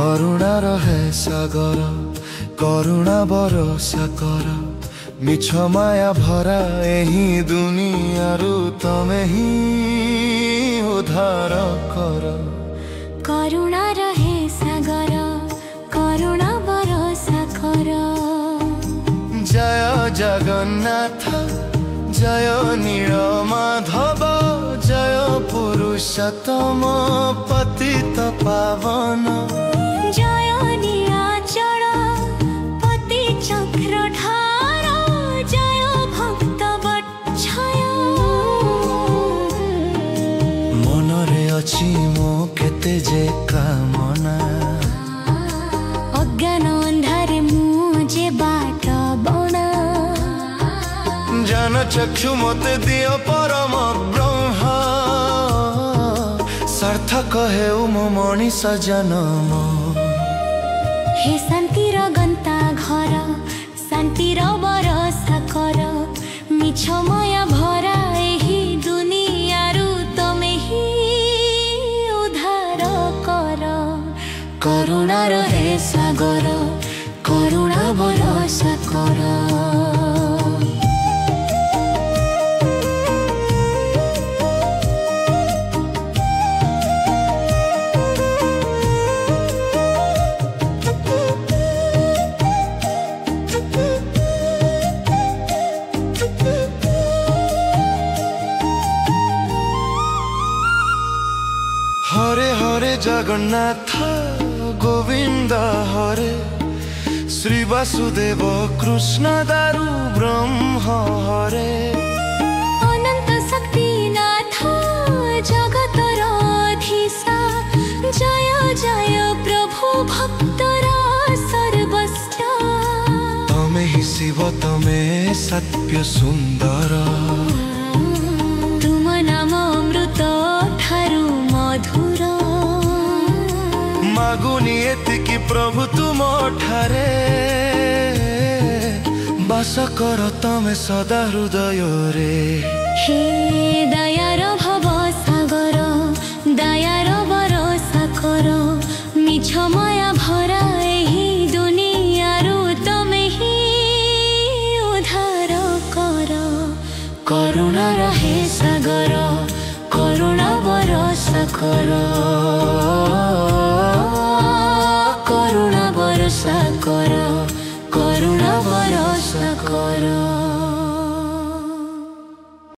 करुणार है सागर करुणा बरसा कर मिछ माया भरा एही दुनियारू तमे ही उद्धार कर। करुणा रहे सागर करुणा बरसा कर। जय जगन्नाथ जय नीलमाधव जय पुरुषोत्तम पतित पावन। जय नीलाचल पति चक्रधार जय भक्त वत्सल। मनरे अछि मो केते जे कामना अज्ञान अंधारे मुझे बाट बना। ज्ञान चक्षु मते दियो परम ब्रह्म सार्थक हेउ मो मनीष जन्म। हे शान्तिर गन्ता घर शान्तिर बरसा कर मिछ माया भरा एही दुनियारू तमे ही उद्धार कर। करुणा रहे सागर करुणा बरसा कर। हरे हरे जगन्नाथ गोविंद हरे श्री वासुदेव कृष्ण दारु ब्रह्म हरे। अनंत शक्तिनाथ जगतर अधीशा जय जय प्रभु भक्तर सर्वस्व। तमे ही शिव तमे सत्य सुंदर तुम नाम अमृत ठारू मधुर। मागुनी एतिकी प्रभु तुम ठारे बास कर तमे सदा हृदय रे। हे दयार भव सागर दयार बरसा कर मिछ माया भरा एही दुनियारू तमे ही उद्धार कर। करुणा रहे सागर करुणा बरसा कर। करुणा बरसा कर करुणा बरसा कर।